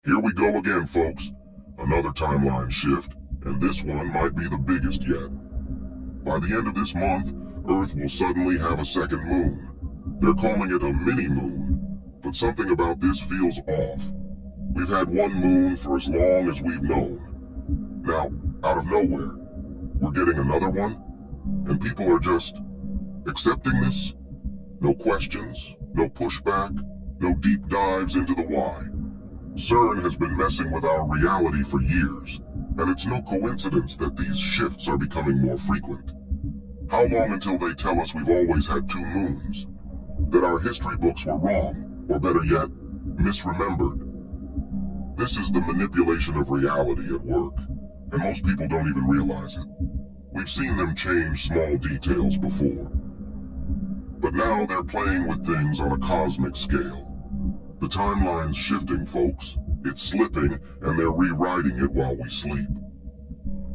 Here we go again, folks. Another timeline shift, and this one might be the biggest yet. By the end of this month, Earth will suddenly have a second moon. They're calling it a mini-moon, but something about this feels off. We've had one moon for as long as we've known. Now, out of nowhere, we're getting another one, and people are just accepting this. No questions, no pushback, no deep dives into the why. CERN has been messing with our reality for years, and it's no coincidence that these shifts are becoming more frequent. How long until they tell us we've always had two moons? That our history books were wrong, or better yet, misremembered? This is the manipulation of reality at work, and most people don't even realize it. We've seen them change small details before. But now they're playing with things on a cosmic scale. The timeline's shifting, folks. It's slipping, and they're rewriting it while we sleep.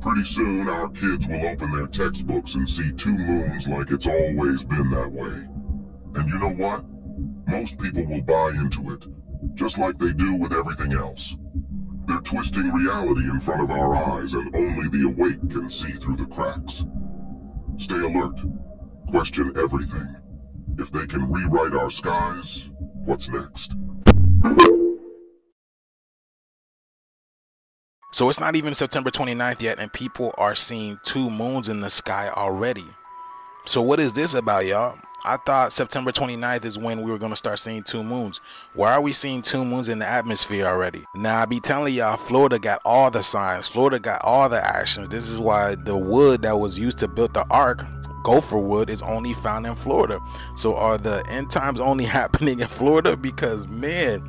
Pretty soon, our kids will open their textbooks and see two moons like it's always been that way. And you know what? Most people will buy into it, just like they do with everything else. They're twisting reality in front of our eyes, and only the awake can see through the cracks. Stay alert. Question everything. If they can rewrite our skies, what's next? So it's not even September 29th yet, and people are seeing two moons in the sky already. So what is this about, y'all? I thought September 29th is when we were going to start seeing two moons. Why are we seeing two moons in the atmosphere already? Now, I be telling y'all, Florida got all the signs. Florida got all the actions. This is why the wood that was used to build the ark, gopher wood, is only found in Florida. So are the end times only happening in Florida? Because, man,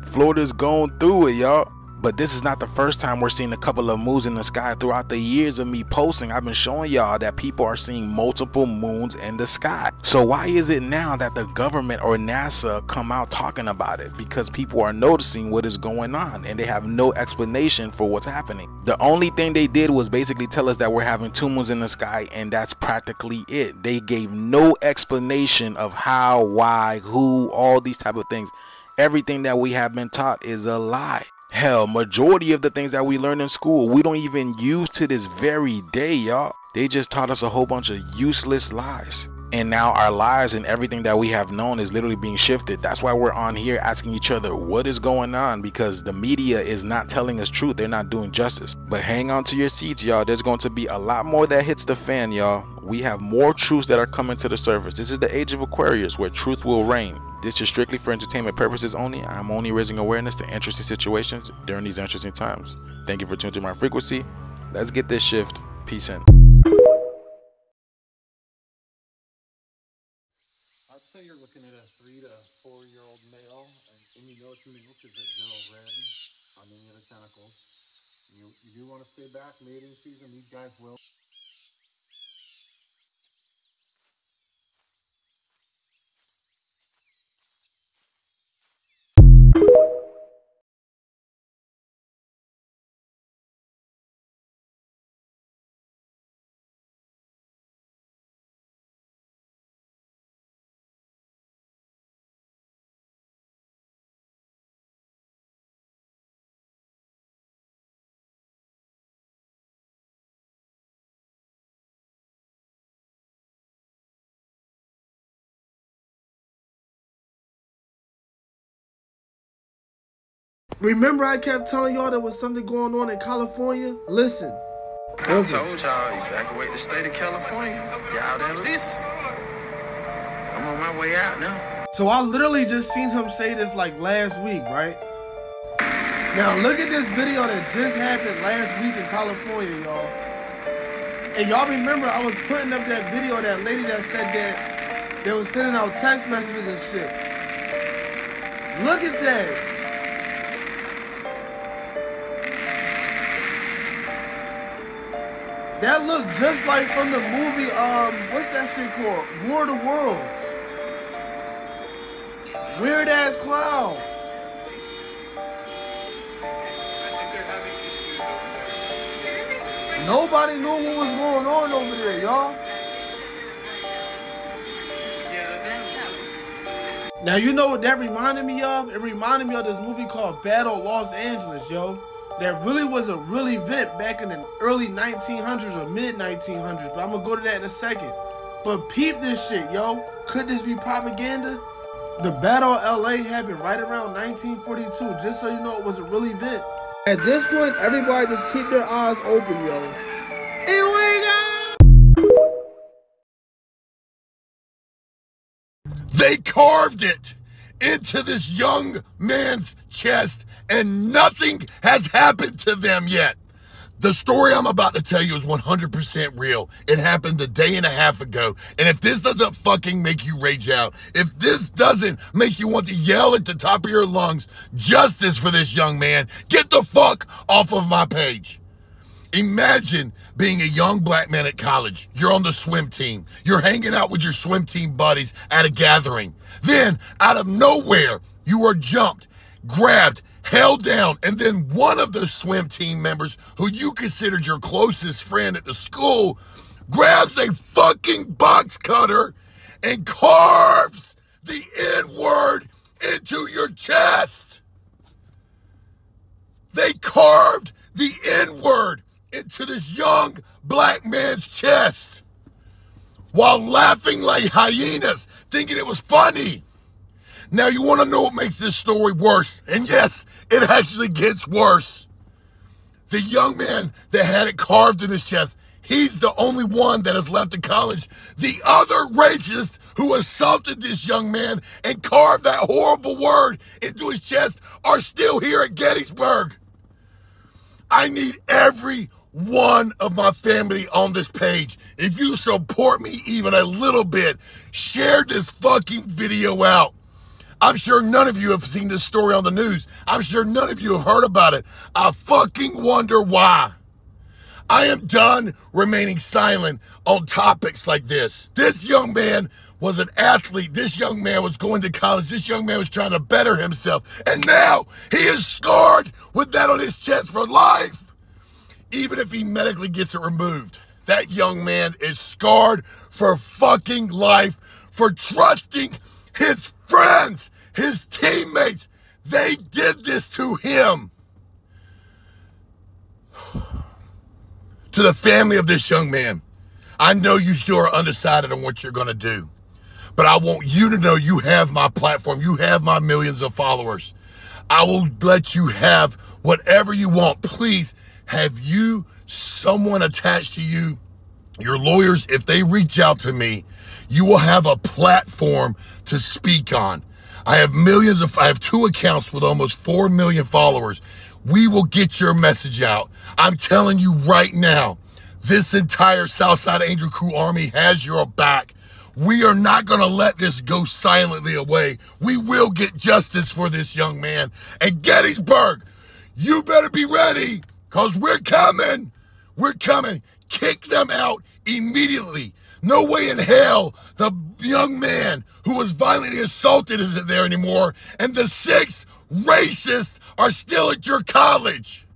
Florida's going through it, y'all. But this is not the first time we're seeing a couple of moons in the sky. Throughout the years of me posting, I've been showing y'all that people are seeing multiple moons in the sky. So why is it now that the government or NASA come out talking about it? Because people are noticing what is going on, and they have no explanation for what's happening. The only thing they did was basically tell us that we're having two moons in the sky, and that's practically it. They gave no explanation of how, why, who, all these type of things. Everything that we have been taught is a lie. Hell, majority of the things that we learn in school, we don't even use to this very day, y'all. They just taught us a whole bunch of useless lies. And now our lives and everything that we have known is literally being shifted. That's why we're on here asking each other, what is going on? Because the media is not telling us truth. They're not doing justice. But hang on to your seats, y'all. There's going to be a lot more that hits the fan, y'all. We have more truths that are coming to the surface. This is the age of Aquarius, where truth will reign. This is strictly for entertainment purposes only. I'm only raising awareness to interesting situations during these interesting times. Thank you for tuning to my frequency. Let's get this shift. Peace in. I'd say you're looking at a 3 to 4-year-old male, and you know it's a male because there's no red on any of the tentacles. You do want to stay back mating season. These guys will. Remember I kept telling y'all there was something going on in California? Listen. I told y'all, evacuate the state of California. Y'all didn't listen. I'm on my way out now. So I literally just seen him say this like last week, right? Now look at this video that just happened last week in California, y'all. And y'all remember I was putting up that video of that lady that said that they was sending out text messages and shit. Look at that. That looked just like from the movie, what's that shit called? War of the Worlds. Weird ass cloud. Nobody knew what was going on over there, y'all. Now, you know what that reminded me of? It reminded me of this movie called Battle Los Angeles, yo. That really was a real event back in the early 1900s or mid-1900s. But I'm going to go to that in a second. But peep this shit, yo. Could this be propaganda? The Battle of LA happened right around 1942. Just so you know, it was a real event. At this point, everybody just keep their eyes open, yo. Here we go! They carved it into this young man's chest, and nothing has happened to them yet. The story I'm about to tell you is 100% real. It happened a day and a half ago. And if this doesn't fucking make you rage out, if this doesn't make you want to yell at the top of your lungs, justice for this young man, get the fuck off of my page. Imagine being a young black man at college. You're on the swim team. You're hanging out with your swim team buddies at a gathering. Then, out of nowhere, you are jumped, grabbed, held down, and then one of the swim team members, who you considered your closest friend at the school, grabs a fucking box cutter and carves the N-word into your chest. They carved the N-word into this young black man's chest while laughing like hyenas, thinking it was funny. Now, you want to know what makes this story worse? And yes, it actually gets worse. The young man that had it carved in his chest, he's the only one that has left the college. The other racist who assaulted this young man and carved that horrible word into his chest are still here at Gettysburg. I need every one of my family on this page. If you support me even a little bit, share this fucking video out. I'm sure none of you have seen this story on the news. I'm sure none of you have heard about it. I fucking wonder why. I am done remaining silent on topics like this. This young man was an athlete. This young man was going to college. This young man was trying to better himself. And now he is scarred with that on his chest for life. Even if he medically gets it removed, that young man is scarred for fucking life for trusting his friends, his teammates. They did this to him. To the family of this young man, I know you still are undecided on what you're going to do, but I want you to know you have my platform. You have my millions of followers. I will let you have whatever you want. Please, have you someone attached to you, your lawyers, if they reach out to me, you will have a platform to speak on. I have I have 2 accounts with almost 4 million followers. We will get your message out. I'm telling you right now, this entire Southside Angel Crew Army has your back. We are not going to let this go silently away. We will get justice for this young man. And Gettysburg, you better be ready, because we're coming. We're coming. Kick them out immediately. No way in hell the young man who was violently assaulted isn't there anymore, and the 6 racists are still at your college.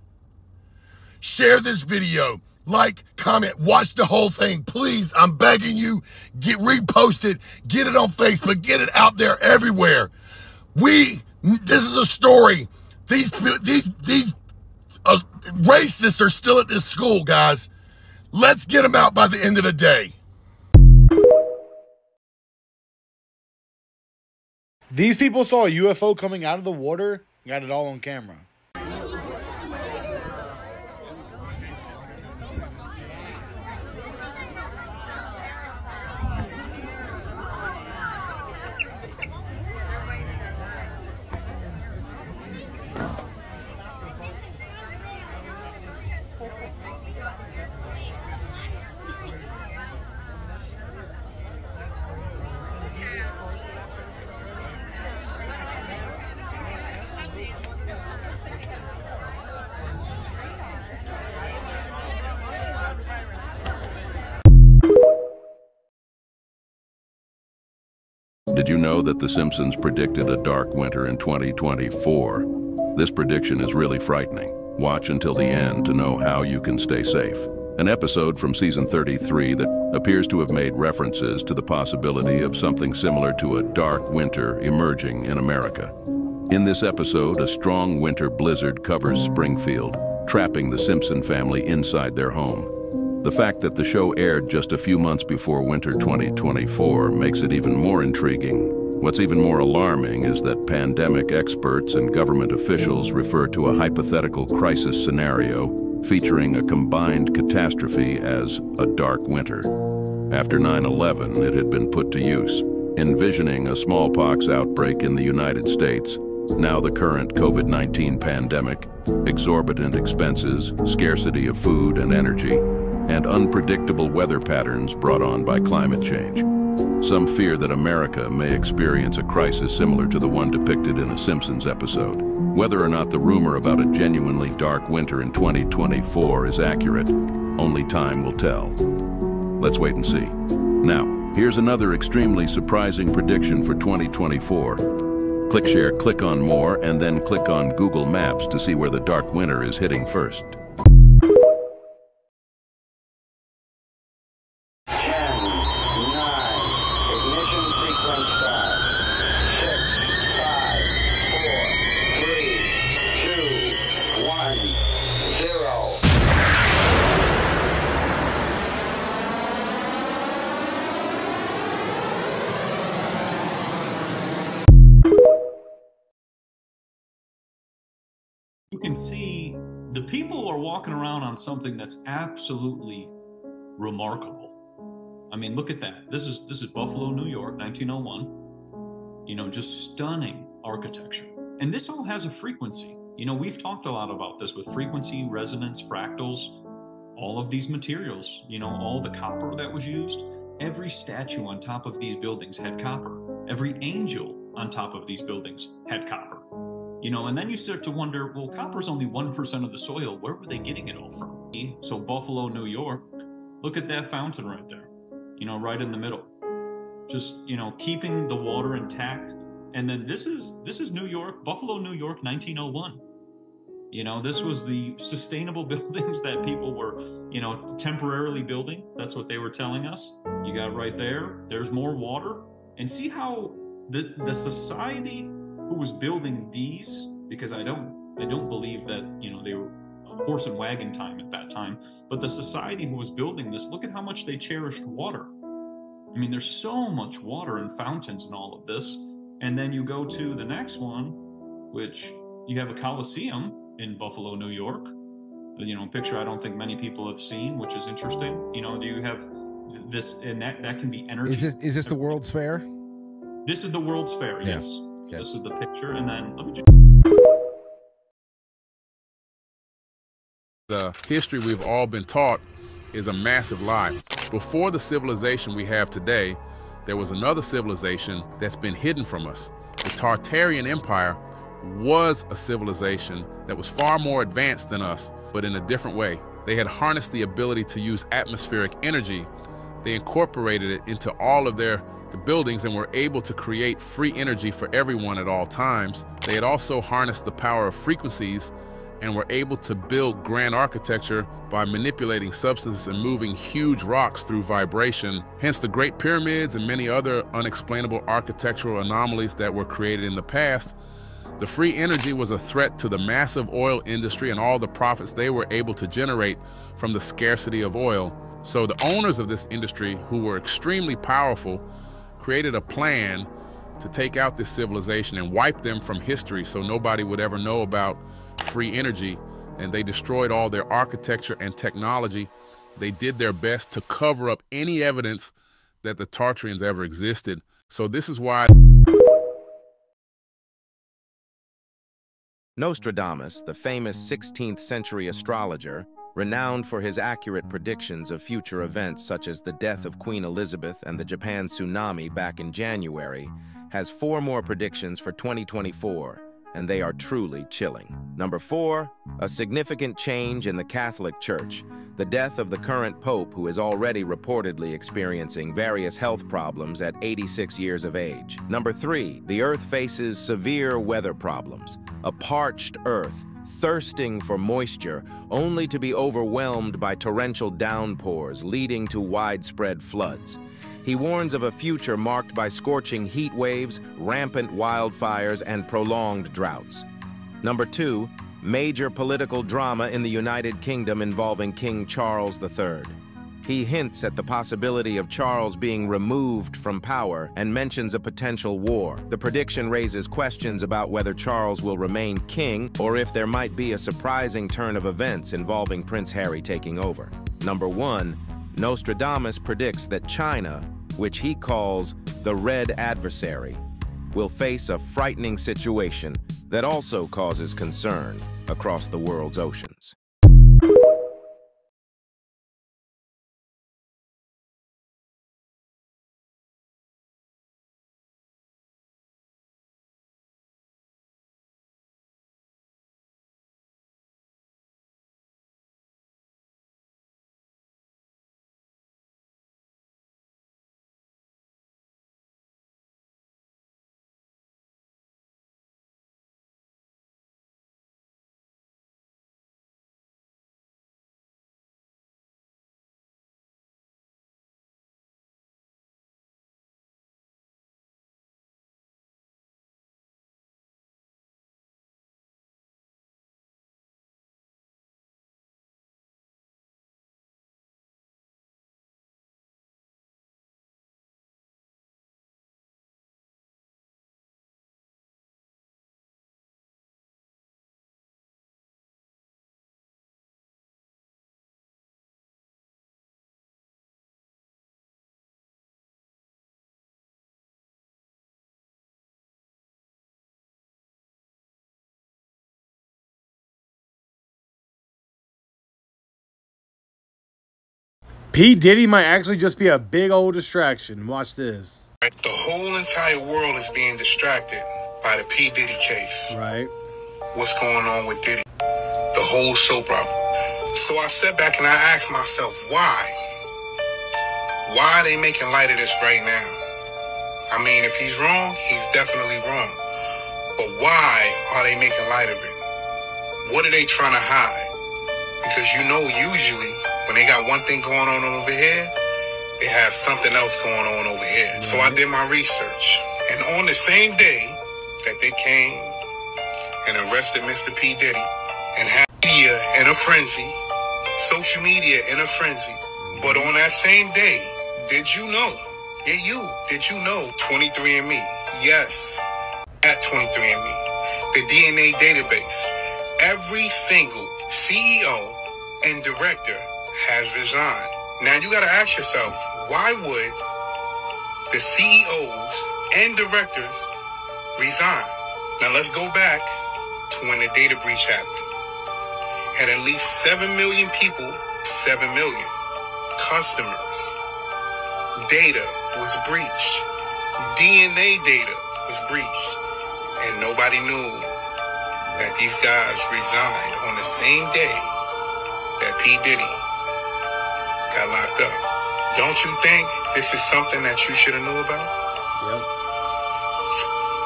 Share this video. Like, comment, watch the whole thing. Please, I'm begging you, repost it, get it on Facebook, get it out there everywhere. This is a story. These racists are still at this school, guys. Let's get them out by the end of the day. These people saw a UFO coming out of the water, got it all on camera. Did you know that The Simpsons predicted a dark winter in 2024? This prediction is really frightening. Watch until the end to know how you can stay safe. an episode from season 33 that appears to have made references to the possibility of something similar to a dark winter emerging in America. In this episode, a strong winter blizzard covers Springfield, trapping the Simpson family inside their home. The fact that the show aired just a few months before winter 2024 makes it even more intriguing. What's even more alarming is that pandemic experts and government officials refer to a hypothetical crisis scenario featuring a combined catastrophe as a dark winter. After 9/11, it had been put to use, envisioning a smallpox outbreak in the United States, now the current COVID-19 pandemic, exorbitant expenses, scarcity of food and energy, and unpredictable weather patterns brought on by climate change. Some fear that America may experience a crisis similar to the one depicted in a Simpsons episode. Whether or not the rumor about a genuinely dark winter in 2024 is accurate, only time will tell. Let's wait and see. Now, here's another extremely surprising prediction for 2024. Click share, click on more, and then click on Google Maps to see where the dark winter is hitting first. 10, 9, ignition sequence start. 6, 5, 4, 3, 2, 1, 0. You can see the people are walking around on something that's absolutely remarkable. I mean, look at that. This is Buffalo, New York, 1901. You know, just stunning architecture. And this all has a frequency. You know, we've talked a lot about this with frequency, resonance, fractals, all of these materials, you know, all the copper that was used. Every statue on top of these buildings had copper. Every angel on top of these buildings had copper. You know, and then you start to wonder, well, copper's only 1% of the soil. Where were they getting it all from? So Buffalo, New York, look at that fountain right there, you know, right in the middle. Just, you know, keeping the water intact. And then this is New York, Buffalo, New York, 1901. You know, this was the sustainable buildings that people were, you know, temporarily building. That's what they were telling us. You got right there, there's more water. And see how the society who was building these, because I don't believe that, you know, they were horse and wagon time at that time, but the society who was building this, look at how much they cherished water. I mean, there's so much water and fountains and all of this. And then you go to the next one, which you have a Coliseum in Buffalo, New York. You know, a picture I don't think many people have seen, which is interesting. You know, you have this, and that can be energy. Is this the World's Fair? This is the World's Fair, Yeah. yes. Yeah. This is the picture, and then let me just... The history we've all been taught is a massive lie. Before the civilization we have today, there was another civilization that's been hidden from us. The Tartarian Empire was a civilization that was far more advanced than us, but in a different way. They had harnessed the ability to use atmospheric energy. They incorporated it into all of the buildings and were able to create free energy for everyone at all times. They had also harnessed the power of frequencies and were able to build grand architecture by manipulating substances and moving huge rocks through vibration. Hence the Great Pyramids and many other unexplainable architectural anomalies that were created in the past. The free energy was a threat to the massive oil industry and all the profits they were able to generate from the scarcity of oil. So the owners of this industry, who were extremely powerful, created a plan to take out this civilization and wipe them from history so nobody would ever know about free energy, and they destroyed all their architecture and technology. They did their best to cover up any evidence that the Tartarians ever existed. So this is why Nostradamus, the famous 16th century astrologer, renowned for his accurate predictions of future events such as the death of Queen Elizabeth and the Japan tsunami back in January, has 4 more predictions for 2024, and they are truly chilling. Number 4, a significant change in the Catholic Church, the death of the current Pope, who is already reportedly experiencing various health problems at 86 years of age. Number 3, the Earth faces severe weather problems. A parched Earth, thirsting for moisture, only to be overwhelmed by torrential downpours, leading to widespread floods. He warns of a future marked by scorching heat waves, rampant wildfires, and prolonged droughts. Number 2, major political drama in the United Kingdom involving King Charles III. He hints at the possibility of Charles being removed from power and mentions a potential war. The prediction raises questions about whether Charles will remain king or if there might be a surprising turn of events involving Prince Harry taking over. Number 1, Nostradamus predicts that China, which he calls the Red Adversary, will face a frightening situation that also causes concern across the world's oceans. P. Diddy might actually just be a big old distraction. Watch this. The whole entire world is being distracted by the P. Diddy case. Right. What's going on with Diddy? The whole soap opera. So I sat back and I asked myself, why? Why are they making light of this right now? I mean, if he's wrong, he's definitely wrong. But why are they making light of it? What are they trying to hide? Because you know, usually, when they got one thing going on over here, they have something else going on over here. Mm-hmm. So I did my research. And on the same day that they came and arrested Mr. P. Diddy and had media in a frenzy, social media in a frenzy, but on that same day, did you know, did you know 23andMe? Yes, at 23andMe, the DNA database, every single CEO and director has resigned. Now you got to ask yourself, why would the CEOs and directors resign? Now let's go back to when the data breach happened. And at least 7 million people, 7 million customers, data was breached. DNA data was breached. And nobody knew that these guys resigned on the same day that P. Diddy got locked up. Don't you think this is something that you should have knew about? Yep.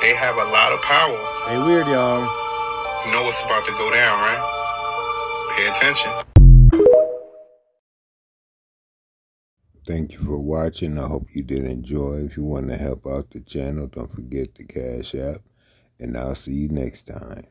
They have a lot of power. Stay weird, y'all. You know what's about to go down, right? Pay attention. Thank you for watching. I hope you did enjoy. If you want to help out the channel, don't forget the Cash App. And I'll see you next time.